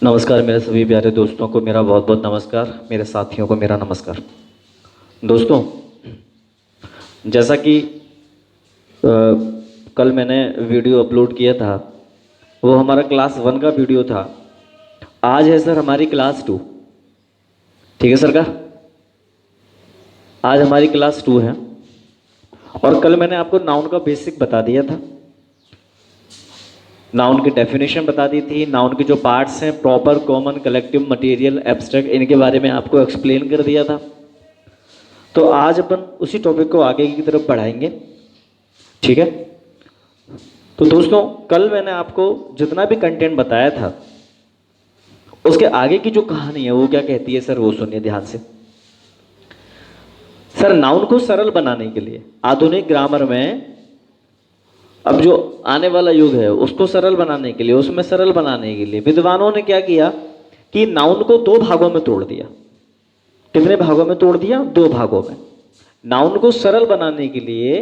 नमस्कार मेरे सभी प्यारे दोस्तों को मेरा बहुत बहुत नमस्कार, मेरे साथियों को मेरा नमस्कार। दोस्तों, जैसा कि कल मैंने वीडियो अपलोड किया था, वो हमारा क्लास 1 का वीडियो था। आज है सर हमारी क्लास 2। ठीक है सरकार, आज हमारी क्लास 2 है। और कल मैंने आपको नाउन का बेसिक बता दिया था, नाउन की डेफिनेशन बता दी थी, नाउन के जो पार्ट्स हैं, proper, common, collective, material, abstract, इनके बारे में आपको एक्सप्लेन कर दिया था। तो आज अपन उसी टॉपिक को आगे की तरफ बढ़ाएंगे। ठीक है, तो दोस्तों कल मैंने आपको जितना भी कंटेंट बताया था उसके आगे की जो कहानी है वो क्या कहती है सर, वो सुनिए ध्यान से। सर, नाउन को सरल बनाने के लिए आधुनिक ग्रामर में, अब जो आने वाला युग है उसको सरल बनाने के लिए, उसमें सरल बनाने के लिए विद्वानों ने क्या किया कि नाउन को 2 भागों में तोड़ दिया। कितने भागों में तोड़ दिया? 2 भागों में। नाउन को सरल बनाने के लिए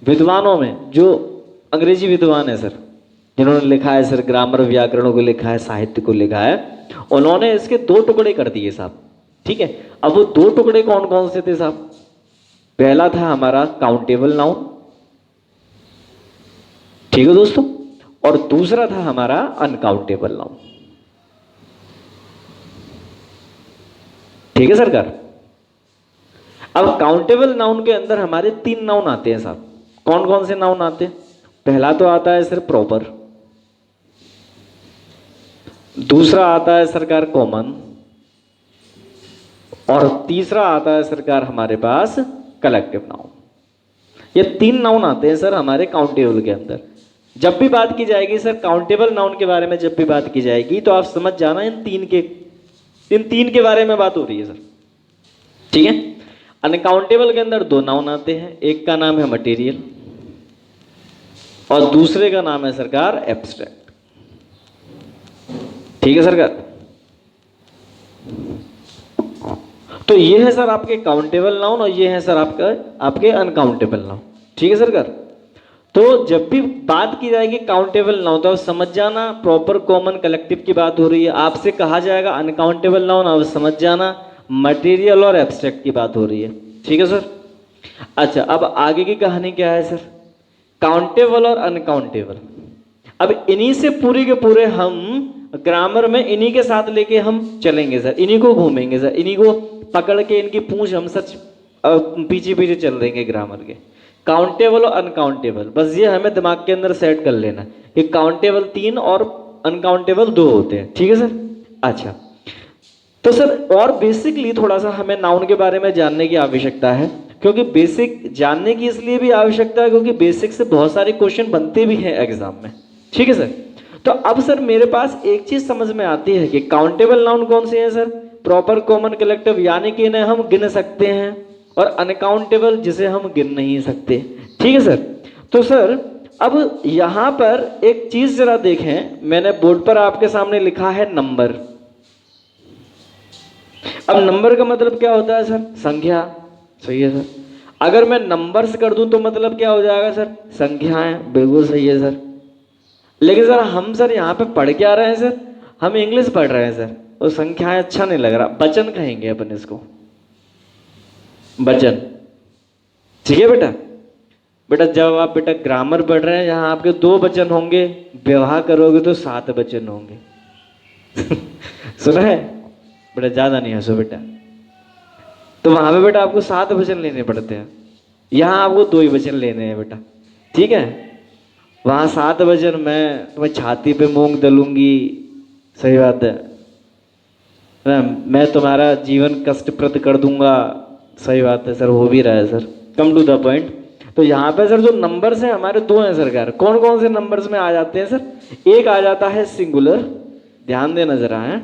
विद्वानों में, जो अंग्रेजी विद्वान है सर, जिन्होंने लिखा है सर, ग्रामर व्याकरणों को लिखा है, साहित्य को लिखा है, उन्होंने इसके 2 टुकड़े कर दिए साहब। ठीक है, अब वो 2 टुकड़े कौन कौन से थे साहब? पहला था हमारा काउंटेबल नाउन, ठीक है दोस्तों, और दूसरा था हमारा अनकाउंटेबल नाउन। ठीक है सरकार। अब काउंटेबल नाउन के अंदर हमारे 3 नाउन आते हैं साहब। कौन कौन से नाउन आते हैं? पहला तो आता है सर प्रॉपर, दूसरा आता है सरकार कॉमन, और तीसरा आता है सरकार हमारे पास कलेक्टिव नाउन। ये 3 नाउन आते हैं सर हमारे काउंटेबल के अंदर। जब भी बात की जाएगी सर काउंटेबल नाउन के बारे में, जब भी बात की जाएगी तो आप समझ जाना इन तीन के बारे में बात हो रही है सर। ठीक है। अनकाउंटेबल के अंदर 2 नाउन आते हैं, एक का नाम है मटेरियल और दूसरे का नाम है सरकार एब्स्ट्रैक्ट। ठीक है सरकार। तो ये है सर आपके काउंटेबल नाउन और ये है सर आपके अनकाउंटेबल नाउन। ठीक है सरकार। तो जब भी बात की जाएगी काउंटेबल नाउन तो आप समझ जाना प्रॉपर, कॉमन, कलेक्टिव की बात हो रही है। आपसे कहा जाएगा अनकाउंटेबल नाउन, आप समझ जाना मटेरियल और एब्स्ट्रैक्ट की बात हो रही है। ठीक है सर। अच्छा, अब आगे की कहानी क्या है सर? काउंटेबल और अनकाउंटेबल। अब इन्हीं से पूरे के पूरे हम ग्रामर में इन्हीं के साथ लेके हम चलेंगे सर, इन्हीं को घूमेंगे सर, इन्हीं को पकड़ के इनकी पूंछ हम सच पीछे पीछे चल देंगे ग्रामर के। काउंटेबल और अनकाउंटेबल, बस ये हमें दिमाग के अंदर सेट कर लेना कि काउंटेबल 3 और अनकाउंटेबल 2 होते हैं। ठीक है सर। अच्छा, तो सर और बेसिकली थोड़ा सा हमें नाउन के बारे में जानने की आवश्यकता है, क्योंकि बेसिक जानने की इसलिए भी आवश्यकता है क्योंकि बेसिक से बहुत सारे क्वेश्चन बनते भी हैं एग्जाम में। ठीक है सर। तो अब सर मेरे पास एक चीज समझ में आती है कि काउंटेबल नाउन कौन से हैं सर? प्रॉपर, कॉमन, कलेक्टिव, यानी कि इन्हें हम गिन सकते हैं, और अनकाउंटेबल जिसे हम गिन नहीं सकते। ठीक है सर। तो सर अब यहां पर एक चीज जरा देखें, मैंने बोर्ड पर आपके सामने लिखा है नंबर। अब नंबर का मतलब क्या होता है सर? संख्या। सही है सर। अगर मैं नंबर्स कर दूं तो मतलब क्या हो जाएगा सर? संख्याएं। बिल्कुल सही है सर। लेकिन सर हम सर यहाँ पे पढ़ क्या रहे हैं सर? हम इंग्लिश पढ़ रहे हैं सर, और संख्याएं अच्छा नहीं लग रहा, वचन कहेंगे अपन इसको, वचन। ठीक है बेटा। बेटा जब आप बेटा ग्रामर पढ़ रहे हैं, यहाँ आपके 2 वचन होंगे, व्यवहार करोगे तो 7 वचन होंगे। सुना है बेटा? ज्यादा नहीं हंसो बेटा। तो वहां पे बेटा आपको 7 वचन लेने पड़ते हैं, यहाँ आपको 2 ही वचन लेने हैं बेटा। ठीक है। वहां 7 वचन, मैं तुम्हें छाती पे मूंग दलूंगी, सही बात है, मैं तुम्हारा जीवन कष्टप्रद कर दूंगा, सही बात है सर, हो भी रहा है sir. Come to the point. तो यहाँ पे सर जो नंबर्स हैं हमारे 2 हैं सरकार। कौन कौन से नंबर्स में आ जाते हैं सर? एक आ जाता है सिंगुलर, ध्यान देना जरा है,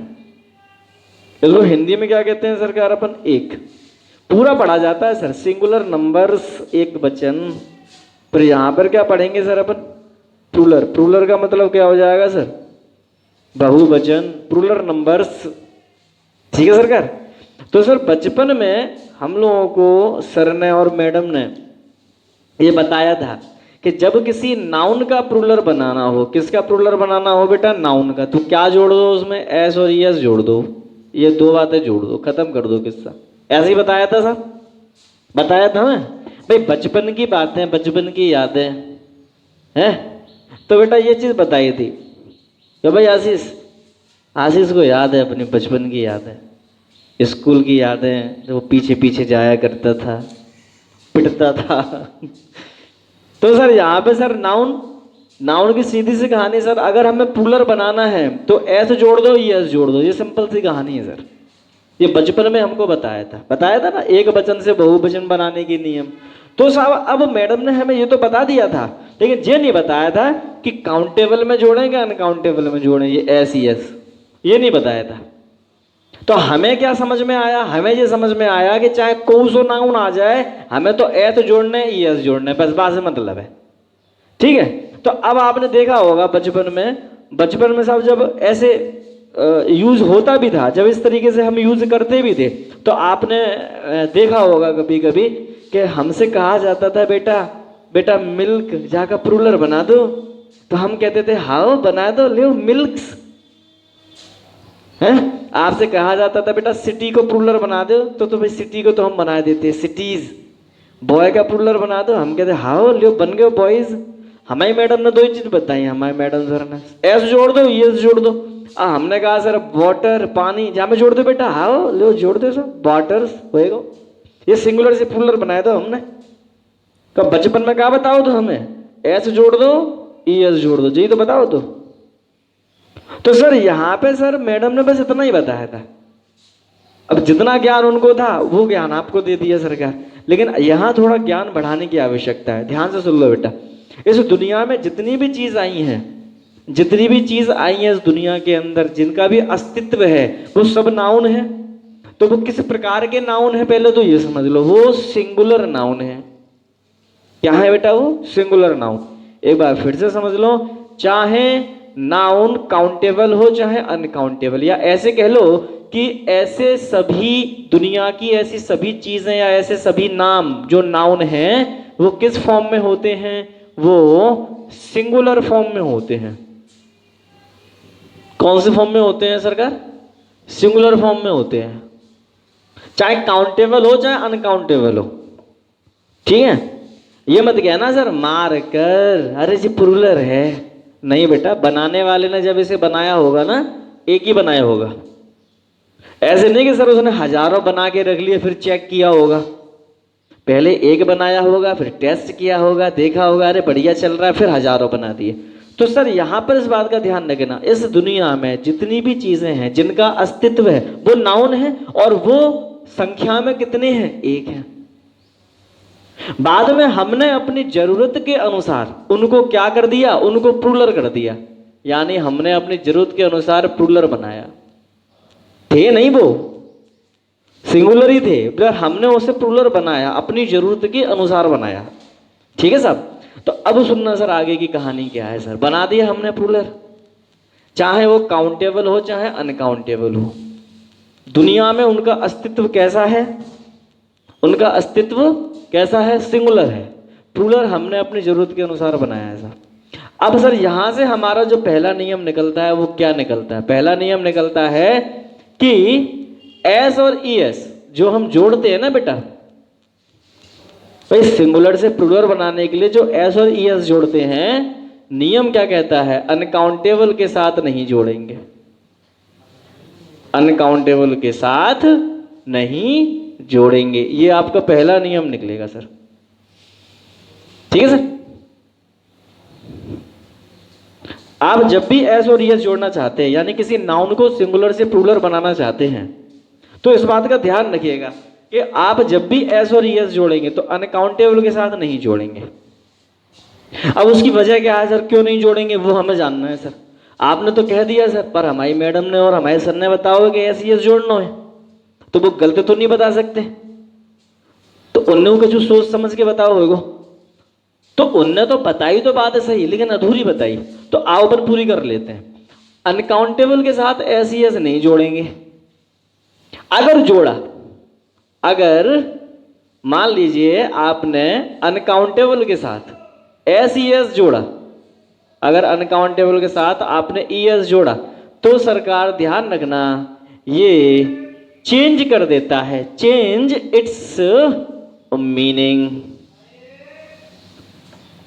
इसको हिंदी में क्या कहते हैं सरकार? अपन एक। पूरा पढ़ा जाता है सर, सिंगुलर नंबर्स, एक वचन। पर यहाँ पर क्या पढ़ेंगे सर अपन? प्लूरल। प्लूरल का मतलब क्या हो जाएगा सर? बहुवचन, प्लूरल नंबर्स। ठीक है सरकार। तो सर बचपन में हम लोगों को सर ने और मैडम ने ये बताया था कि जब किसी नाउन का प्लूरल बनाना हो, किसका प्लूरल बनाना हो बेटा? नाउन का। तो क्या जोड़ दो उसमें? एस और ईएस जोड़ दो, ये दो बातें जोड़ दो, खत्म कर दो किस्सा। ऐसे ही बताया था साहब, बताया था मैं भाई, बचपन की बातें, बचपन की यादें हैं। तो बेटा ये चीज बताई थी कि भाई आशीष, आशीष को याद है अपनी बचपन की यादें, स्कूल की यादें, जो वो पीछे पीछे जाया करता था, पिटता था। तो सर यहाँ पे सर नाउन, नाउन की सीधी सी कहानी सर, अगर हमें प्लूरल बनाना है तो एस जोड़ दो, एस जोड़ दो, ये सिंपल सी कहानी है सर। ये बचपन में हमको बताया था ना, एक वचन से बहुवचन बनाने की नियम। तो साहब अब मैडम ने हमें ये तो बता दिया था, लेकिन ये नहीं बताया था कि काउंटेबल में जोड़ें या अनकाउंटेबल में जोड़ें, ये एस एस ये नहीं बताया था। तो हमें क्या समझ में आया? हमें ये समझ में आया कि चाहे कोई सो नाउन आ जाए, हमें तो ए तो जोड़ने, एस जोड़ने, बस बात से मतलब है। ठीक है। तो अब आपने देखा होगा बचपन में साहब जब ऐसे यूज होता भी था, जब इस तरीके से हम यूज करते भी थे, तो आपने देखा होगा कभी कभी कि हमसे कहा जाता था बेटा बेटा मिल्क जाकर प्लूरल बना दो, तो हम कहते थे हाओ बना दो, ले मिल्क्स है। आपसे कहा जाता था बेटा सिटी को प्लूरल बना दो, तो भाई सिटी को तो हम बना देते सिटीज। बॉय का प्लूरल बना दो, हम कहते हाओ लियो बन गए बॉयज। हमारी मैडम ने दो ही चीज बताई, हमारे मैडम सर ने एस जोड़ दो, एस जोड़ दो। हमने कहा सर वाटर पानी, जहां में जोड़ दो बेटा, हाओ लो जोड़ दो सर, वाटर्स होएगा। ये सिंगुलर से प्लूरल बनाया था हमने। तो बचपन में कहा बताओ तो हमें, एस जोड़ दो, एस जोड़ दो, जी तो बताओ तो सर यहाँ पे सर मैडम ने बस इतना ही बताया था। अब जितना ज्ञान उनको था वो ज्ञान आपको दे दिया सरकार, लेकिन यहाँ थोड़ा ज्ञान बढ़ाने की आवश्यकता है। ध्यान से सुन लो बेटा, इस दुनिया में जितनी भी चीज आई हैं, जितनी भी चीज आई है इस दुनिया के अंदर, जिनका भी अस्तित्व है, वो सब नाउन है। तो वो किस प्रकार के नाउन है पहले तो ये समझ लो, वो सिंगुलर नाउन है। क्या है बेटा? वो सिंगुलर नाउन। एक बार फिर से समझ लो, चाहे नाउन काउंटेबल हो चाहे अनकाउंटेबल, या ऐसे कह लो कि ऐसे सभी दुनिया की ऐसी सभी चीजें या ऐसे सभी नाम जो नाउन हैं वो किस फॉर्म में होते हैं? वो सिंगुलर फॉर्म में होते हैं। कौन से फॉर्म में होते हैं सरकार? सिंगुलर फॉर्म में होते हैं, चाहे काउंटेबल हो चाहे अनकाउंटेबल हो। ठीक है। ये मत कहना सर मार कर अरे जी प्लूरल है, नहीं बेटा, बनाने वाले ने जब इसे बनाया होगा ना, एक ही बनाया होगा। ऐसे नहीं कि सर उसने हजारों बना के रख लिए फिर चेक किया होगा, पहले एक बनाया होगा, फिर टेस्ट किया होगा, देखा होगा अरे बढ़िया चल रहा है, फिर हजारों बना दिए। तो सर यहां पर इस बात का ध्यान रखना, इस दुनिया में जितनी भी चीजें हैं जिनका अस्तित्व है वो नाउन है, और वो संख्या में कितने हैं? एक है। बाद में हमने अपनी जरूरत के अनुसार उनको क्या कर दिया? उनको प्लूरल कर दिया, यानी हमने अपनी जरूरत के अनुसार प्लूरल बनाया। थे नहीं वो सिंगुलर ही थे, पर हमने उसे प्लूरल बनाया, अपनी जरूरत के अनुसार बनाया। ठीक है साहब। तो अब सुनना सर आगे की कहानी क्या है सर। बना दिया हमने प्लूरल, चाहे वो काउंटेबल हो चाहे अनकाउंटेबल हो। दुनिया में उनका अस्तित्व कैसा है? उनका अस्तित्व कैसा है? सिंगुलर है। प्लूरल हमने अपनी जरूरत के अनुसार बनाया है सर। अब सर यहां से हमारा जो पहला नियम निकलता है वो क्या निकलता है? पहला नियम निकलता है कि एस और ईएस जो हम जोड़ते हैं ना बेटा, भाई सिंगुलर से प्लूरल बनाने के लिए जो एस और ईएस जोड़ते हैं, नियम क्या कहता है? अनकाउंटेबल के साथ नहीं जोड़ेंगे, अनकाउंटेबल के साथ नहीं जोड़ेंगे। ये आपका पहला नियम निकलेगा सर। ठीक है सर। आप जब भी एस और ईएस जोड़ना चाहते हैं, यानी किसी नाउन को सिंगुलर से प्लूरल बनाना चाहते हैं, तो इस बात का ध्यान रखिएगा कि आप जब भी एस और ईएस जोड़ेंगे तो अनकाउंटेबल के साथ नहीं जोड़ेंगे। अब उसकी वजह क्या है सर, क्यों नहीं जोड़ेंगे वो हमें जानना है सर। आपने तो कह दिया सर, पर हमारी मैडम ने और हमारे सर ने बताओ कि एस ईएस जोड़ना है, तो वो गलत तो नहीं बता सकते, तो उन्हें कुछ सोच समझ के बताओ होगा। तो उनने तो बताई तो बात है सही, लेकिन अधूरी बताई, तो आओ पर पूरी कर लेते हैं। अनकाउंटेबल के साथ एस ईएस नहीं जोड़ेंगे। अगर जोड़ा, अगर मान लीजिए आपने अनकाउंटेबल के साथ एस ई एस जोड़ा, अगर अनकाउंटेबल के साथ आपने ई एस जोड़ा तो सरकार ध्यान रखना ये चेंज कर देता है, चेंज इट्स मीनिंग,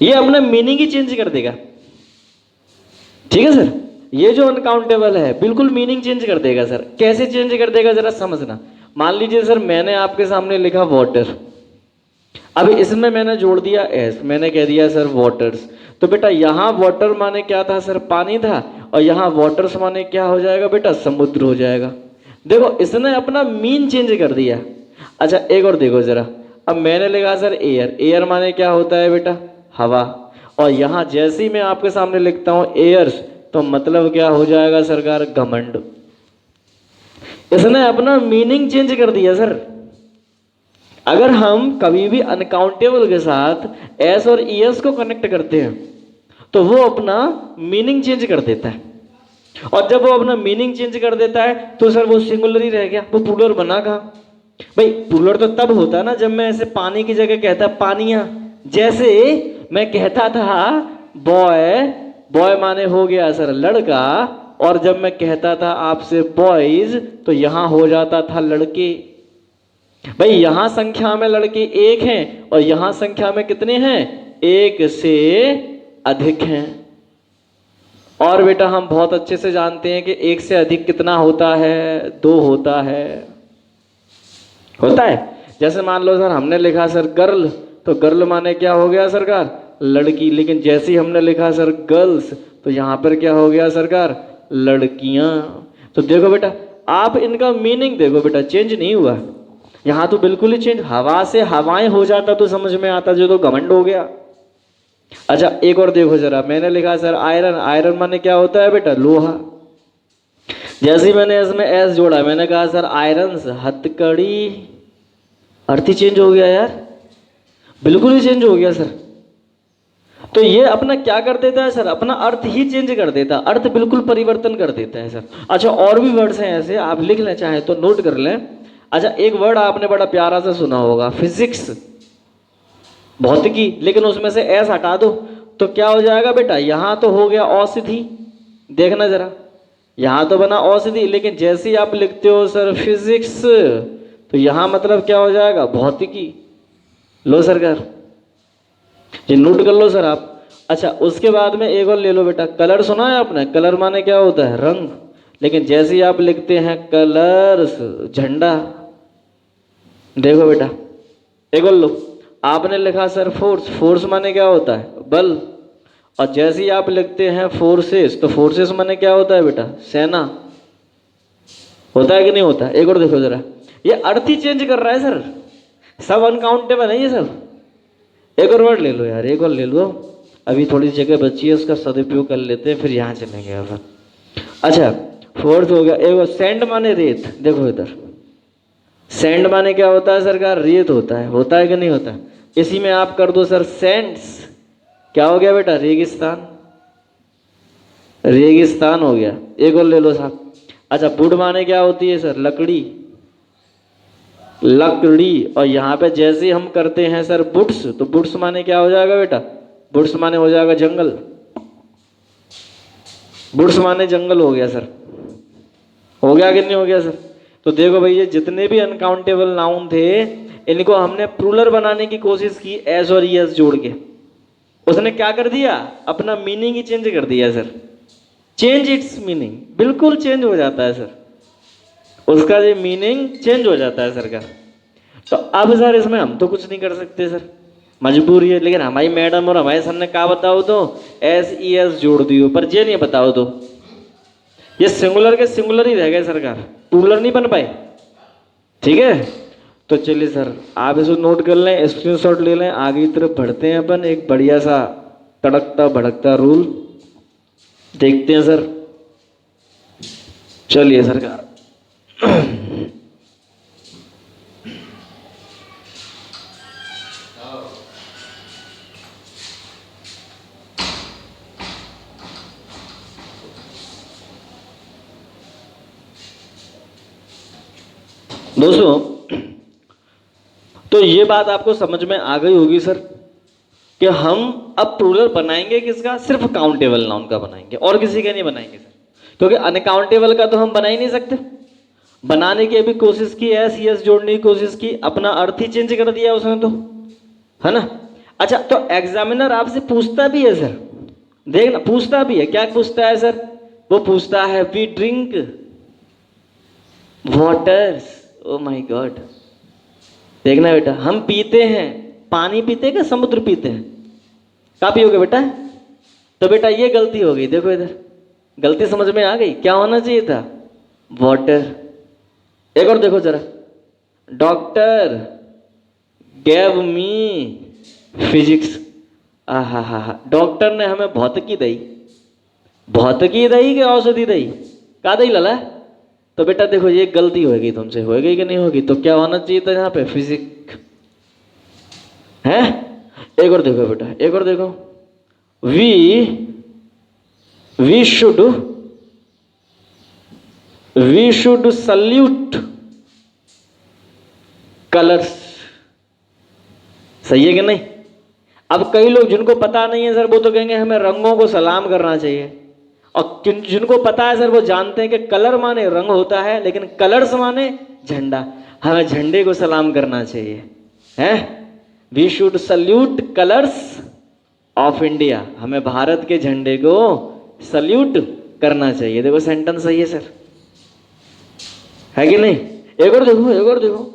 ये अपना मीनिंग ही चेंज कर देगा। ठीक है सर, ये जो अनकाउंटेबल है बिल्कुल मीनिंग चेंज कर देगा सर। कैसे चेंज कर देगा जरा समझना। मान लीजिए सर मैंने आपके सामने लिखा वाटर, अब इसमें मैंने जोड़ दिया एस, मैंने कह दिया सर वाटर्स, तो बेटा यहां वाटर माने क्या था सर, पानी था, और यहां वाटर्स माने क्या हो जाएगा बेटा, समुद्र हो जाएगा। देखो इसने अपना मीन चेंज कर दिया। अच्छा एक और देखो जरा, अब मैंने लिखा सर एयर, एयर माने क्या होता है बेटा, हवा, और यहां जैसे ही मैं आपके सामने लिखता हूं एयर्स, तो मतलब क्या हो जाएगा सरकार, घमंड। इसने अपना मीनिंग चेंज कर दिया सर। अगर हम कभी भी अनकाउंटेबल के साथ एस और ई एस को कनेक्ट करते हैं तो वो अपना मीनिंग चेंज कर देता है, और जब वो अपना मीनिंग चेंज कर देता है तो सर वो सिंगुलर ही रह गया, वो प्लूरल बना कहाँ भाई। प्लूरल तो तब होता है ना जब मैं ऐसे पानी की जगह कहता पानिया, जैसे मैं कहता था बॉय, बॉय माने हो गया सर लड़का, और जब मैं कहता था आपसे बॉयज तो यहां हो जाता था लड़के। भाई यहां संख्या में लड़के एक हैं और यहां संख्या में कितने हैं, एक से अधिक हैं। और बेटा हम बहुत अच्छे से जानते हैं कि एक से अधिक कितना होता है, दो होता है, होता है। जैसे मान लो सर हमने लिखा सर गर्ल, तो गर्ल माने क्या हो गया सरकार, लड़की, लेकिन जैसे ही हमने लिखा सर गर्ल्स तो यहां पर क्या हो गया सरकार, लड़कियां। तो देखो बेटा आप इनका मीनिंग देखो बेटा, चेंज नहीं हुआ, यहां तो बिल्कुल ही चेंज, हवा से हवाएं हो जाता तो समझ में आता, जो तो घमंड हो गया। अच्छा एक और देखो जरा, मैंने लिखा सर आयरन, आयरन माने क्या होता है बेटा, लोहा, जैसे ही मैंने इसमें एस जोड़ा, मैंने कहा सर आयरन हथकड़ी, अर्थ ही चेंज हो गया यार, बिल्कुल ही चेंज हो गया सर। तो ये अपना क्या कर देता है सर, अपना अर्थ ही चेंज कर देता, अर्थ बिल्कुल परिवर्तन कर देता है सर। अच्छा और भी वर्ड्स हैं ऐसे, आप लिख लें चाहे तो नोट कर लें। अच्छा एक वर्ड आपने बड़ा प्यारा सा सुना होगा, फिजिक्स, भौतिकी, लेकिन उसमें से एस हटा दो तो क्या हो जाएगा बेटा, यहां तो हो गया औषधि, देखना जरा, यहां तो बना औषधि, लेकिन जैसे ही आप लिखते हो सर फिजिक्स तो यहां मतलब क्या हो जाएगा, भौतिकी। लो सरकार ये नोट कर लो सर आप। अच्छा उसके बाद में एक और ले लो बेटा, कलर सुना है आपने, कलर माने क्या होता है, रंग, लेकिन जैसे ही आप लिखते हैं कलर्स, झंडा। देखो बेटा एक और लो, आपने लिखा सर फोर्स, फोर्स माने क्या होता है, बल, और जैसे ही आप लिखते हैं फोर्सेस तो फोर्सेस माने क्या होता है बेटा, सेना, होता है कि नहीं होता। एक और देखो जरा, ये अर्थ ही चेंज कर रहा है सर, सब अनकाउंटेबल है ये सब। एक और वर्ड ले लो यार, एक और ले लो, अभी थोड़ी जगह बची है उसका सदुपयोग कर लेते हैं, फिर यहाँ चलेंगे अब। अच्छा फोर्थ हो गया, एक सैंड माने रेत, देखो इधर सैंड माने क्या होता है सरकार, रेत होता है कि नहीं होता। इसी में आप कर दो सर सैंड्स, क्या हो गया बेटा, रेगिस्तान, रेगिस्तान हो गया। एक और ले लो साहब। अच्छा वुड माने क्या होती है सर, लकड़ी, लकड़ी, और यहाँ पे जैसे हम करते हैं सर बुट्स, तो बुट्स माने क्या हो जाएगा बेटा, बुट्स माने हो जाएगा जंगल, बुट्स माने जंगल हो गया सर, हो गया कि नहीं हो गया सर। तो देखो भाई ये जितने भी अनकाउंटेबल नाउन थे इनको हमने प्लूरल बनाने की कोशिश की एस और ई एस जोड़ के, उसने क्या कर दिया, अपना मीनिंग ही चेंज कर दिया सर, चेंज इट्स मीनिंग, बिल्कुल चेंज हो जाता है सर, उसका ये मीनिंग चेंज हो जाता है सर का। तो अब सर इसमें हम तो कुछ नहीं कर सकते सर, मजबूरी है, लेकिन हमारी मैडम और हमारे सर ने कहा बताओ तो एस ई एस जोड़ दियो, पर ये नहीं बताओ तो ये सिंगुलर के सिंगुलर ही रह गए सरकार, प्लूरल नहीं बन पाए। ठीक है तो चलिए सर आप इसको नोट कर लें, स्क्रीनशॉट ले लें, आगे की तरफ बढ़ते हैं अपन, एक बढ़िया सा तड़कता भड़कता रूल देखते हैं सर। चलिए सरकार दोस्तों तो ये बात आपको समझ में आ गई होगी सर कि हम अब प्लूरल बनाएंगे किसका, सिर्फ काउंटेबल नाउन का बनाएंगे और किसी का नहीं बनाएंगे सर, क्योंकि अनकाउंटेबल का तो हम बना ही नहीं सकते। बनाने की अभी कोशिश की, एस यस जोड़ने की कोशिश की, अपना अर्थ ही चेंज कर दिया उसने तो, है ना। अच्छा, तो एग्जामिनर आपसे पूछता भी है सर, देखना पूछता भी है, क्या पूछता है सर, वो पूछता है we drink waters, oh my god. देखना बेटा, हम पीते हैं, पानी पीते हैं क्या समुद्र पीते हैं, क्या पियोगे बेटा। तो बेटा ये गलती हो गई, देखो इधर गलती समझ में आ गई, क्या होना चाहिए था, वाटर। एक और देखो जरा, डॉक्टर गैव मी फिजिक्स, आहा हा हा, डॉक्टर ने हमें भौतिकी दी, भौतिकी दी कि औषधि दी, का दी लला। तो बेटा देखो ये गलती होगी तुमसे, होगी कि नहीं होगी, तो क्या होना चाहिए था यहाँ पे, फिजिक्स है। एक और देखो बेटा, एक और देखो, वी शुड सल्यूट कलर्स, सही है कि नहीं। अब कई लोग जिनको पता नहीं है सर, वो तो कहेंगे हमें रंगों को सलाम करना चाहिए, और जिनको पता है सर वो जानते हैं कि कलर माने रंग होता है, लेकिन कलर्स माने झंडा, हमें झंडे को सलाम करना चाहिए, है। We should salute colours of India, हमें भारत के झंडे को सल्यूट करना चाहिए। देखो सेंटेंस सही है सर, है कि नहीं। एक और देखो, एक और देखो,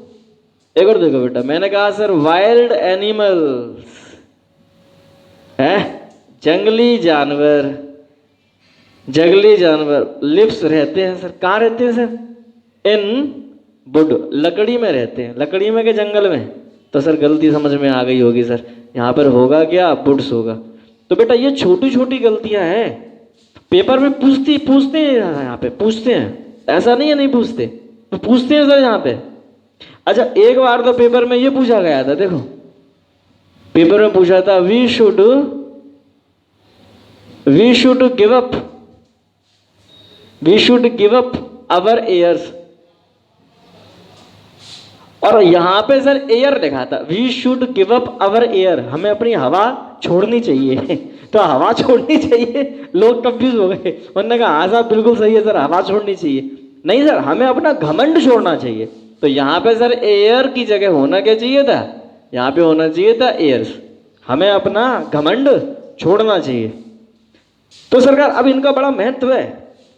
एक और देखो बेटा, मैंने कहा सर वाइल्ड एनिमल्स है, जंगली जानवर, जंगली जानवर लिव्स रहते हैं सर, कहाँ रहते हैं सर, इन वुड, लकड़ी में रहते हैं, लकड़ी में के जंगल में। तो सर गलती समझ में आ गई होगी सर, यहाँ पर होगा क्या, वुड्स होगा। तो बेटा ये छोटी छोटी गलतियां हैं, पेपर में पूछते हैं, यहाँ पे पूछते हैं, ऐसा नहीं है नहीं पूछते, तो पूछते हैं सर यहाँ पे। अच्छा एक बार तो पेपर में ये पूछा गया था, देखो पेपर में पूछा था we should give up our airs, और यहां पे सर एयर लिखा था, we should give up our air, हमें अपनी हवा छोड़नी चाहिए तो हवा छोड़नी चाहिए, लोग कंफ्यूज हो गए, उन्होंने कहा हाँ साहब बिल्कुल सही है सर, हवा छोड़नी चाहिए, नहीं सर हमें अपना घमंड छोड़ना चाहिए। तो यहाँ पे सर एयर की जगह होना क्या चाहिए था, यहाँ पे होना चाहिए था एयर्स, हमें अपना घमंड छोड़ना चाहिए। तो सरकार अब इनका बड़ा महत्व है।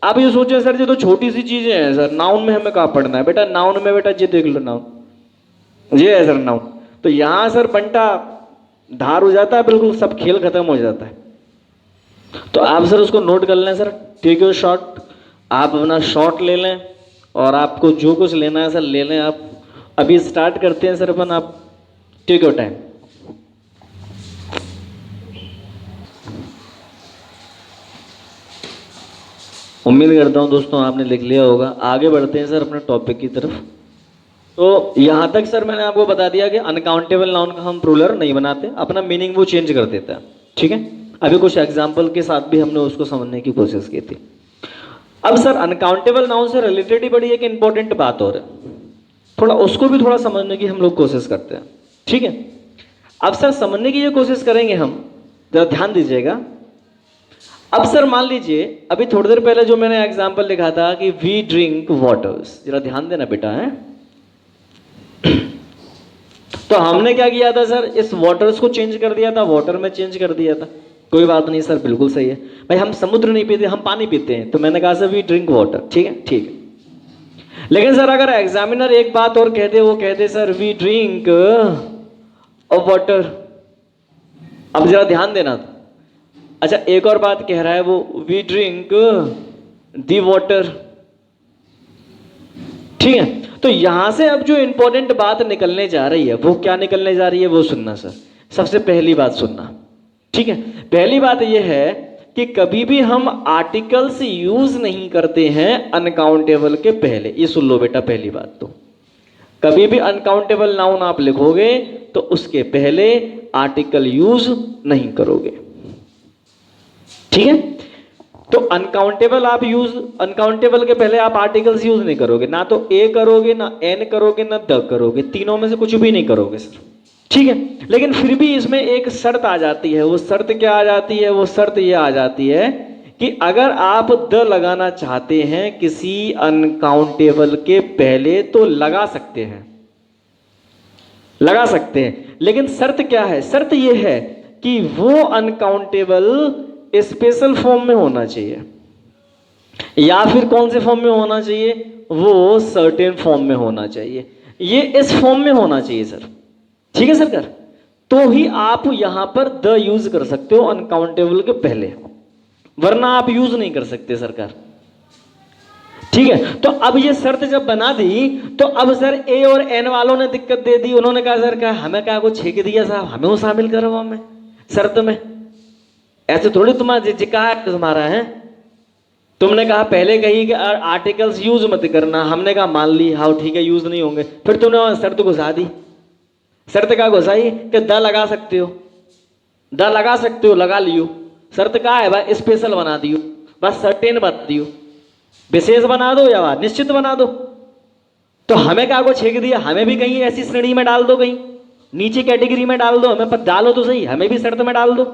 आप ये सोचे सर ये तो छोटी सी चीजें हैं सर, नाउन में हमें कहाँ पढ़ना है बेटा, नाउन में बेटा ये देख लो, नाउन ये है सर नाउन। तो यहां सर बंटा धार हो जाता है, बिल्कुल सब खेल खत्म हो जाता है। तो आप सर उसको नोट कर लें सर, टेक योर शॉट, आप अपना शॉट ले लें, और आपको जो कुछ लेना है सर ले लें। आप अभी स्टार्ट करते हैं सर अपन, आप टेक योर टाइम। उम्मीद करता हूं दोस्तों आपने लिख लिया होगा। आगे बढ़ते हैं सर अपने टॉपिक की तरफ। तो यहां तक सर मैंने आपको बता दिया कि अनकाउंटेबल नाउन का हम प्लूरल नहीं बनाते, अपना मीनिंग वो चेंज कर देता है, ठीक है। अभी कुछ एग्जाम्पल के साथ भी हमने उसको समझने की कोशिश की थी। अब सर अनकाउंटेबल नाउन से रिलेटेड ही बड़ी एक इंपॉर्टेंट बात और है, थोड़ा उसको भी थोड़ा समझने की हम लोग कोशिश करते हैं, ठीक है। अब सर समझने की ये कोशिश करेंगे हम, जरा ध्यान दीजिएगा। अब सर मान लीजिए अभी थोड़ी देर पहले जो मैंने एग्जाम्पल लिखा था कि वी ड्रिंक वाटर्स, जरा ध्यान देना बेटा है। तो हमने क्या किया था सर, इस वाटर्स को चेंज कर दिया था, वाटर में चेंज कर दिया था। कोई बात नहीं सर, बिल्कुल सही है भाई, हम समुद्र नहीं पीते, हम पानी पीते हैं, तो मैंने कहा सर वी ड्रिंक वाटर, ठीक है ठीक है। लेकिन सर अगर एग्जामिनर एक बात और कह दे, वो कह दे सर वी ड्रिंक वाटर, अब जरा ध्यान देना। अच्छा एक और बात कह रहा है वो, वी ड्रिंक दी वाटर, ठीक है। तो यहां से अब जो इंपॉर्टेंट बात निकलने जा रही है, वो क्या निकलने जा रही है वो सुनना सर। सबसे पहली बात सुनना, ठीक है। पहली बात यह है कि कभी भी हम आर्टिकल्स यूज नहीं करते हैं अनकाउंटेबल के पहले, ये सुन लो बेटा पहली बात। तो कभी भी अनकाउंटेबल नाउन आप लिखोगे तो उसके पहले आर्टिकल यूज नहीं करोगे, ठीक है। तो अनकाउंटेबल आप यूज, अनकाउंटेबल के पहले आप आर्टिकल्स यूज नहीं करोगे, ना तो ए करोगे, ना एन करोगे, ना द करोगे, तीनों में से कुछ भी नहीं करोगे सर, ठीक है, लेकिन फिर भी इसमें एक शर्त आ जाती है। वो शर्त क्या आ जाती है? वो शर्त ये आ जाती है कि अगर आप द लगाना चाहते हैं किसी अनकाउंटेबल के पहले तो लगा सकते हैं, लगा सकते हैं, लेकिन शर्त क्या है? शर्त ये है कि वो अनकाउंटेबल स्पेशल फॉर्म में होना चाहिए, या फिर कौन से फॉर्म में होना चाहिए? वो सर्टेन फॉर्म में होना चाहिए। ये इस फॉर्म में होना चाहिए सर। ठीक है सरकार, तो ही आप यहां पर द यूज कर सकते हो अनकाउंटेबल के पहले, वरना आप यूज नहीं कर सकते सरकार। ठीक है, तो अब ये शर्त जब बना दी तो अब सर ए और एन वालों ने दिक्कत दे दी। उन्होंने कहा सर क्या हमें क्या कुछ छेक दिया साहब, हमें वो शामिल करो हमें शर्त में। ऐसे थोड़ी तुम्हारा जिका तुम्हारा है, तुमने कहा पहले कही कि आर्टिकल्स यूज मत करना, हमने कहा मान ली, हाँ ठीक है यूज नहीं होंगे, फिर तुमने वहां शर्त घुसा दी। शर्त क्या घुसाई कि द लगा सकते हो, द लगा सकते हो, लगा लियो। शर्त क्या है भाई? स्पेशल बना दियो, बस सर्टेन बता दियो, विशेष बना दो या निश्चित बना दो। तो हमें क्या को छेक दिया? हमें भी कहीं ऐसी श्रेणी में डाल दो, कहीं नीचे कैटेगरी में डाल दो, हमें पर डालो तो सही, हमें भी शर्त में डाल दो।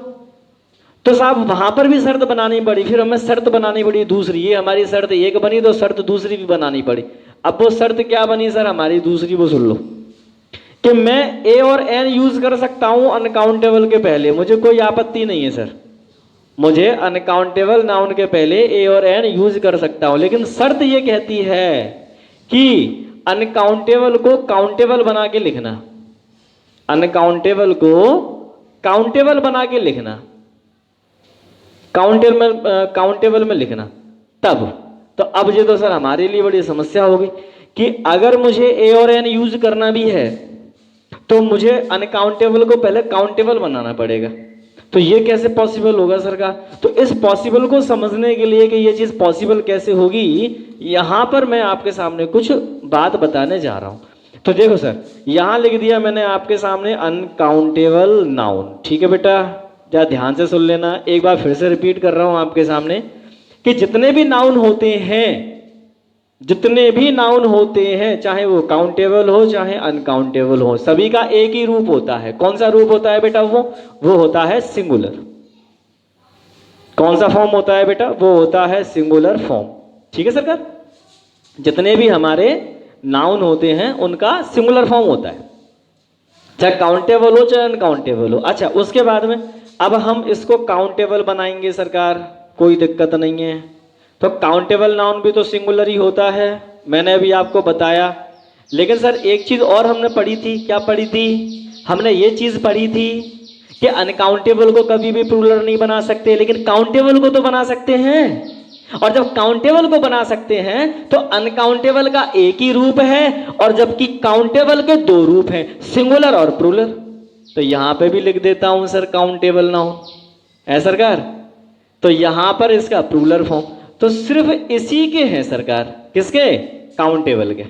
तो साहब वहां पर भी शर्त बनानी पड़ी, फिर हमें शर्त बनानी पड़ी दूसरी। ये हमारी शर्त एक बनी तो शर्त दूसरी भी बनानी पड़ी। अब वो शर्त क्या बनी सर हमारी दूसरी? वो सुन लो कि मैं ए और एन यूज कर सकता हूं अनकाउंटेबल के पहले, मुझे कोई आपत्ति नहीं है सर, मुझे अनकाउंटेबल नाउन के पहले ए और एन यूज कर सकता हूं, लेकिन शर्त ये कहती है कि अनकाउंटेबल को काउंटेबल बना के लिखना, अनकाउंटेबल को काउंटेबल बना के लिखना, काउंटेबल में लिखना तब। तो अब ये तो सर हमारे लिए बड़ी समस्या होगी कि अगर मुझे ए और एन यूज करना भी है तो मुझे अनकाउंटेबल को पहले काउंटेबल बनाना पड़ेगा। तो ये कैसे पॉसिबल होगा सर का? तो इस पॉसिबल को समझने के लिए कि ये चीज पॉसिबल कैसे होगी, यहां पर मैं आपके सामने कुछ बात बताने जा रहा हूं। तो देखो सर, यहां लिख दिया मैंने आपके सामने अनकाउंटेबल नाउन। ठीक है बेटा, जरा ध्यान से सुन लेना, एक बार फिर से रिपीट कर रहा हूं आपके सामने कि जितने भी नाउन होते हैं, जितने भी नाउन होते हैं, चाहे वो काउंटेबल हो चाहे अनकाउंटेबल हो, सभी का एक ही रूप होता है। कौन सा रूप होता है बेटा? वो होता है सिंगुलर। कौन सा फॉर्म होता है बेटा? वो होता है सिंगुलर फॉर्म। ठीक है सरकार, जितने भी हमारे नाउन होते हैं उनका सिंगुलर फॉर्म होता है, चाहे काउंटेबल हो चाहे अनकाउंटेबल हो। अच्छा, उसके बाद में अब हम इसको काउंटेबल बनाएंगे सरकार, कोई दिक्कत नहीं है। तो काउंटेबल नाउन भी तो सिंगुलर ही होता है, मैंने अभी आपको बताया। लेकिन सर एक चीज और हमने पढ़ी थी। क्या पढ़ी थी? हमने ये चीज पढ़ी थी कि अनकाउंटेबल को कभी भी प्लूरल नहीं बना सकते, लेकिन काउंटेबल को तो बना सकते हैं। और जब काउंटेबल को बना सकते हैं तो अनकाउंटेबल का एक ही रूप है, और जबकि काउंटेबल के दो रूप हैं, सिंगुलर और प्लूरल। तो यहां पे भी लिख देता हूं सर काउंटेबल नाउन है सरकार। तो यहां पर इसका प्लूरल फॉर्म तो सिर्फ इसी के हैं सरकार, किसके? काउंटेबल के।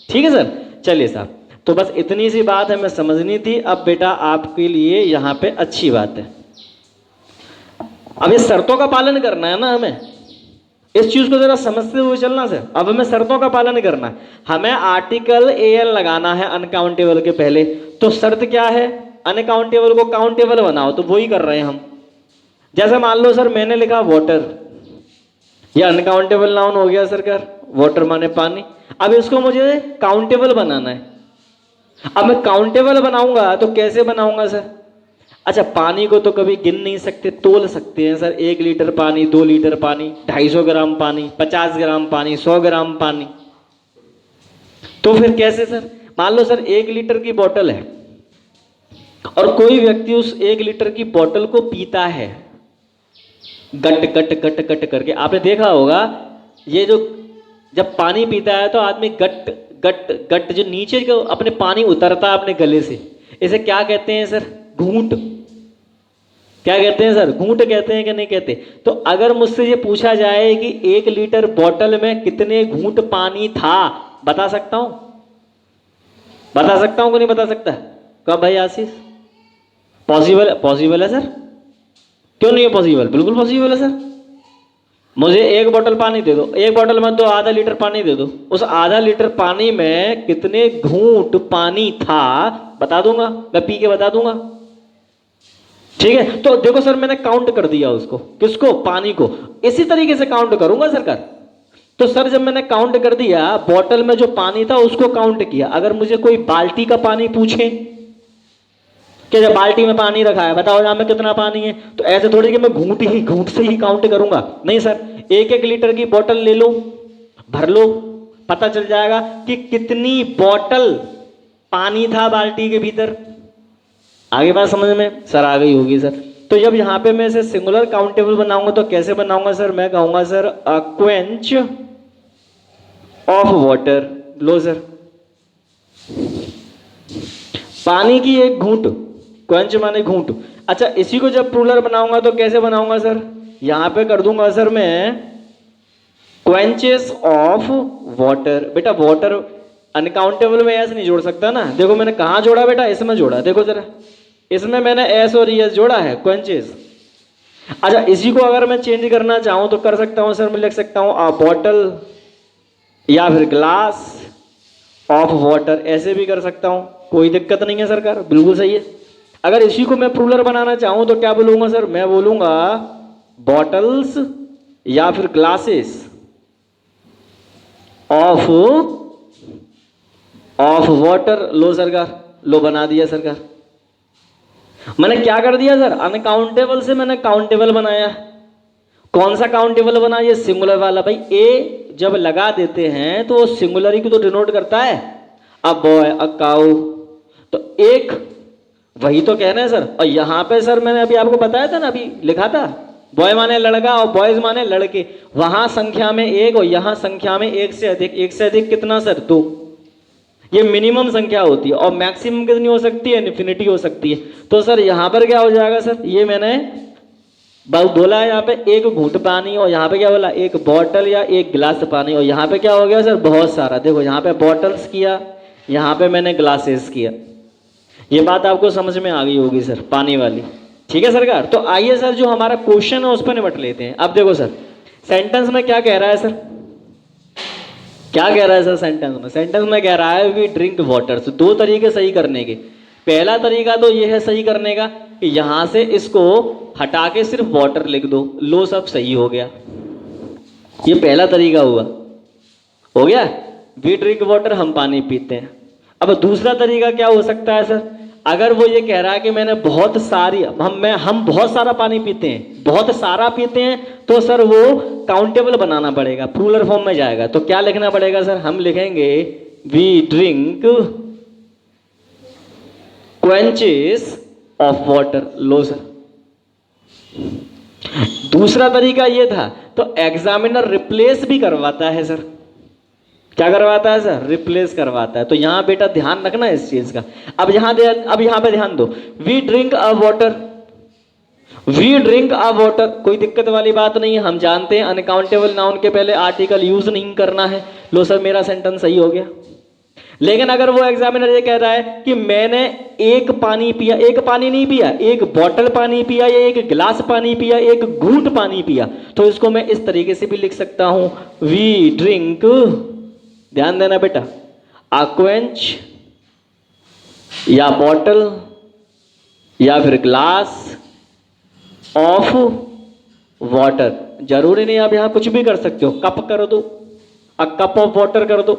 ठीक है सर, चलिए साहब, तो बस इतनी सी बात हमें समझनी थी। अब बेटा आपके लिए यहां पे अच्छी बात है, अब इस शर्तों का पालन करना है ना हमें, इस चीज को जरा समझते हुए चलना सर। अब हमें शर्तों का पालन करना है, हमें आर्टिकल एन लगाना है अनकाउंटेबल के पहले। तो शर्त क्या है? अनकाउंटेबल को काउंटेबल बनाओ, तो वही कर रहे हैं हम। जैसे मान लो सर मैंने लिखा वाटर, यह अनकाउंटेबल नाउन हो गया सरकार, वाटर माने पानी। अब इसको मुझे काउंटेबल बनाना है। अब मैं काउंटेबल बनाऊंगा तो कैसे बनाऊंगा सर? अच्छा, पानी को तो कभी गिन नहीं सकते, तोल सकते हैं सर। 1 लीटर पानी, 2 लीटर पानी, 250 ग्राम पानी, 50 ग्राम पानी, 100 ग्राम पानी। तो फिर कैसे सर? मान लो सर 1 लीटर की बोतल है और कोई व्यक्ति उस 1 लीटर की बोतल को पीता है, गट गट गट गट करके। आपने देखा होगा ये जो जब पानी पीता है तो आदमी गट गट गट, जो नीचे जो अपने पानी उतरता है अपने गले से, इसे क्या कहते हैं सर? घूंट। क्या कहते हैं सर? घूंट कहते हैं कि नहीं कहते? तो अगर मुझसे ये पूछा जाए कि 1 लीटर बोतल में कितने घूंट पानी था, बता सकता हूं? बता सकता हूं कि नहीं बता सकता? कब भाई आशीष? पॉसिबल? पॉसिबल है सर। क्यों नहीं है पॉसिबल? बिल्कुल पॉसिबल है सर। मुझे एक बोतल पानी दे दो, एक बोतल में तो आधा लीटर पानी दे दो, उस आधा लीटर पानी में कितने घूंट पानी था बता दूंगा, मैं पी के बता दूंगा। ठीक है, तो देखो सर मैंने काउंट कर दिया उसको, किसको, पानी को। इसी तरीके से काउंट करूंगा सरकार। तो सर जब मैंने काउंट कर दिया, बोतल में जो पानी था उसको काउंट किया। अगर मुझे कोई बाल्टी का पानी पूछे कि जब बाल्टी में पानी रखा है बताओ यहाँ में कितना पानी है, तो ऐसे थोड़ी कि मैं घूंट से ही काउंट करूंगा, नहीं सर। एक एक लीटर की बोतल ले लो, भर लो, पता चल जाएगा कि कितनी बोतल पानी था बाल्टी के भीतर। आगे बात समझ में सर आ गई होगी सर। तो जब यहाँ पे मैं इसे सिंगुलर काउंटेबल बनाऊंगा तो कैसे बनाऊंगा सर, मैं कहूंगा sir a quench of water. लो सर, पानी की एक घूंट, क्वेंच माने घूंट। अच्छा, इसी को जब प्लूरल बनाऊंगा तो कैसे बनाऊंगा सर, यहां पे कर दूंगा सर मैं क्वेंचेस ऑफ वाटर। बेटा वाटर अनकाउंटेबल में एस नहीं जोड़ सकता ना, देखो मैंने कहां जोड़ा बेटा, इसमें जोड़ा, देखो जरा इसमें मैंने एस और एस जोड़ा है, क्वेंचेस। अच्छा, इसी को अगर मैं चेंज करना चाहूं तो कर सकता हूं सर, मैं लिख सकता हूं अ बॉटल या फिर ग्लास ऑफ वाटर, ऐसे भी कर सकता हूं, कोई दिक्कत नहीं है सरकार, बिल्कुल सही है। अगर इसी को मैं प्लूरल बनाना चाहूं तो क्या बोलूंगा सर, मैं बोलूंगा बॉटल्स या फिर ग्लासेस ऑफ वाटर। लो सरकार, लो बना दिया सरकार। मैंने क्या कर दिया सर, अनकाउंटेबल से मैंने काउंटेबल बनाया। कौन सा काउंटेबल बना, ये सिंगुलर वाला। भाई ए जब लगा देते हैं तो वो सिंगुलर ही को तो डिनोट करता है, अ बॉय अ काउ, तो एक वही तो कहना है सर। और यहां पे सर मैंने अभी आपको बताया था ना, अभी लिखा था बॉय माने लड़का और बॉयज माने लड़के, वहां संख्या में एक और यहां संख्या में एक से अधिक। एक से अधिक कितना सर, दो। ये मिनिमम संख्या होती है और मैक्सिमम कितनी हो सकती है, इन्फिनिटी हो सकती है। तो सर यहां पर क्या हो जाएगा सर, ये मैंने बोला है यहाँ पे एक घूंट पानी, और यहाँ पे क्या बोला, एक बॉटल या एक गिलास पानी, और यहाँ पे क्या हो गया सर, बहुत सारा। देखो यहाँ पे बॉटल्स किया, यहाँ पे मैंने ग्लासेस किया। ये बात आपको समझ में आ गई होगी सर, पानी वाली। ठीक है सरकार, तो आइए सर जो हमारा क्वेश्चन है उस पर निपट लेते हैं। अब देखो सर सेंटेंस में क्या कह रहा है सर, क्या कह रहा है सर सेंटेंस में कह रहा है वी ड्रिंक वाटर। तो दो तरीके सही करने के। पहला तरीका तो ये है सही करने का कि यहां से इसको हटा के सिर्फ वाटर लिख दो, लो सब सही हो गया। ये पहला तरीका हुआ, हो गया, वी ड्रिंक वाटर, हम पानी पीते हैं। अब दूसरा तरीका क्या हो सकता है सर, अगर वो ये कह रहा है कि मैंने बहुत सारी, हम बहुत सारा पानी पीते हैं, बहुत सारा पीते हैं, तो सर वो काउंटेबल बनाना पड़ेगा, प्लूरल फॉर्म में जाएगा। तो क्या लिखना पड़ेगा सर, हम लिखेंगे we drink quenches of water. लो सर, दूसरा तरीका ये था, तो एग्जामिनर रिप्लेस भी करवाता है सर। क्या करवाता है सर, रिप्लेस करवाता है। तो यहां बेटा ध्यान रखना इस चीज का। अब यहां पे ध्यान दो, we drink a water, we drink a water, कोई दिक्कत वाली बात नहीं है। हम जानते हैं अनकाउंटेबल नाउन के पहले आर्टिकल यूज नहीं करना है। लो सर मेरा सेंटेंस सही हो गया। लेकिन अगर वो एग्जामिनर ये कह रहा है कि मैंने एक पानी पिया, एक पानी नहीं पिया, एक बॉटल पानी पिया, या एक गिलास पानी पिया, एक घूंट पानी पिया, तो इसको मैं इस तरीके से भी लिख सकता हूं, वी ड्रिंक, ध्यान देना बेटा, अ क्वेंच या बॉटल या फिर ग्लास ऑफ वाटर। जरूरी नहीं आप यहां कुछ भी कर सकते हो, कप कर दो, अ कप ऑफ वाटर कर दो।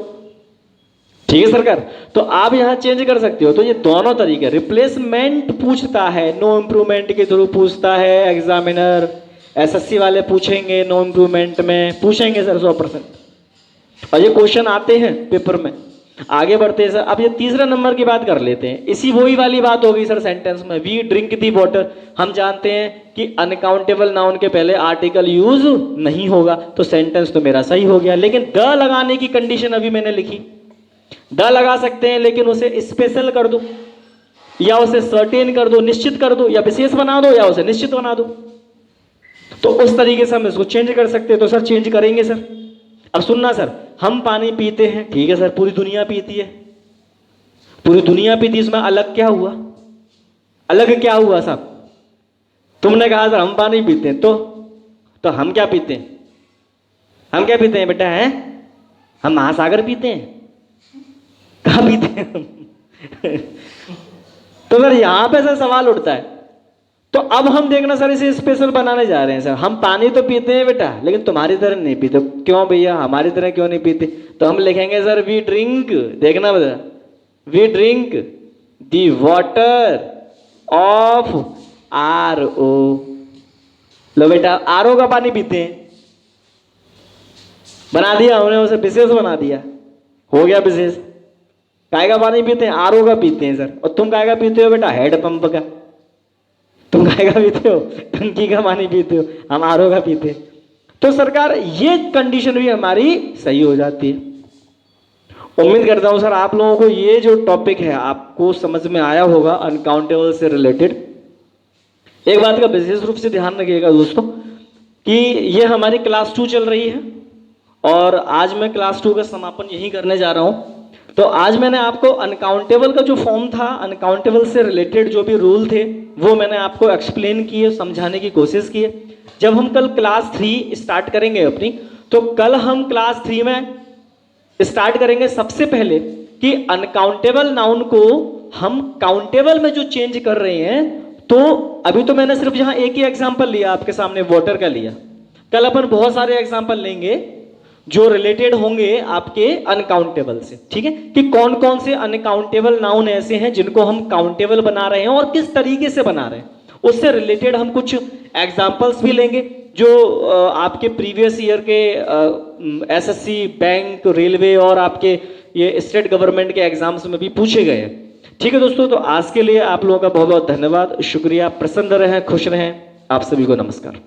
ठीक है सरकार, तो आप यहां चेंज कर सकते हो। तो ये दोनों तरीके, रिप्लेसमेंट पूछता है, नो इंप्रूवमेंट के थ्रू पूछता है एग्जामिनर, एसएससी वाले पूछेंगे, नो इंप्रूवमेंट में पूछेंगे सर 100%, और ये क्वेश्चन आते हैं पेपर में। आगे बढ़ते हैं सर, अब ये तीसरा नंबर की बात कर लेते हैं। इसी वही वाली बात होगी सर सेंटेंस में, वी ड्रिंक दी वाटर। हम जानते हैं कि अनकाउंटेबल नाउन के पहले आर्टिकल यूज नहीं होगा, तो सेंटेंस तो मेरा सही हो गया। लेकिन द लगाने की कंडीशन अभी मैंने लिखी, द लगा सकते हैं, लेकिन उसे स्पेशल कर दो, या उसे सर्टेन कर दो, निश्चित कर दो, या विशेष बना दो, या उसे निश्चित बना दो। तो उस तरीके से हम इसको चेंज कर सकते हैं। तो सर चेंज करेंगे सर। अब सुनना सर, हम पानी पीते हैं, ठीक है सर, पूरी दुनिया पीती है, पूरी दुनिया पीती है, इसमें अलग क्या हुआ, अलग क्या हुआ साहब? तुमने कहा सर हम पानी पीते हैं, तो हम क्या पीते हैं? हम क्या पीते हैं बेटा? हैं हम महासागर पीते हैं? कहाँ पीते हैं हम? तो सर यहां पे सर सवाल उठता है। तो अब हम देखना सर इसे स्पेशल बनाने जा रहे हैं सर। हम पानी तो पीते हैं बेटा, लेकिन तुम्हारी तरह नहीं पीते। क्यों भैया, हमारी तरह क्यों नहीं पीते? तो हम लिखेंगे सर वी ड्रिंक, देखना बेटा, we drink the water of RO। लो बेटा, RO का पानी पीते हैं। बना दिया हमने उसे, विशेष बना दिया, हो गया विशेष। काय का पानी पीते हैं? RO का पीते हैं सर। और तुम काय का पीते हो बेटा? हैंडपंप का। तुम काय का पीते हो? टंकी का पानी पीते हो। हम RO का पीते हैं। तो सरकार ये कंडीशन भी हमारी सही हो जाती है। उम्मीद करता हूं सर आप लोगों को ये जो टॉपिक है आपको समझ में आया होगा, अनकाउंटेबल से रिलेटेड। एक बात का विशेष रूप से ध्यान रखिएगा दोस्तों कि ये हमारी क्लास 2 चल रही है और आज मैं क्लास 2 का समापन यही करने जा रहा हूं। तो आज मैंने आपको अनकाउंटेबल का जो फॉर्म था, अनकाउंटेबल से रिलेटेड जो भी रूल थे, वो मैंने आपको एक्सप्लेन किए, समझाने की कोशिश की है। जब हम कल क्लास 3 स्टार्ट करेंगे अपनी, तो कल हम क्लास 3 में स्टार्ट करेंगे सबसे पहले कि अनकाउंटेबल नाउन को हम काउंटेबल में जो चेंज कर रहे हैं। तो अभी तो मैंने सिर्फ यहां एक ही एग्जांपल लिया आपके सामने, वाटर का लिया। कल अपन बहुत सारे एग्जांपल लेंगे जो रिलेटेड होंगे आपके अनकाउंटेबल से, ठीक है, कि कौन कौन से अनकाउंटेबल नाउन ऐसे हैं जिनको हम काउंटेबल बना रहे हैं और किस तरीके से बना रहे हैं। उससे रिलेटेड हम कुछ एग्जांपल्स भी लेंगे जो आपके प्रीवियस ईयर के SSC, बैंक, रेलवे और आपके ये स्टेट गवर्नमेंट के एग्जाम्स में भी पूछे गए हैं। ठीक है दोस्तों, तो आज के लिए आप लोगों का बहुत बहुत धन्यवाद, शुक्रिया। प्रसन्न रहें, खुश रहें। आप सभी को नमस्कार।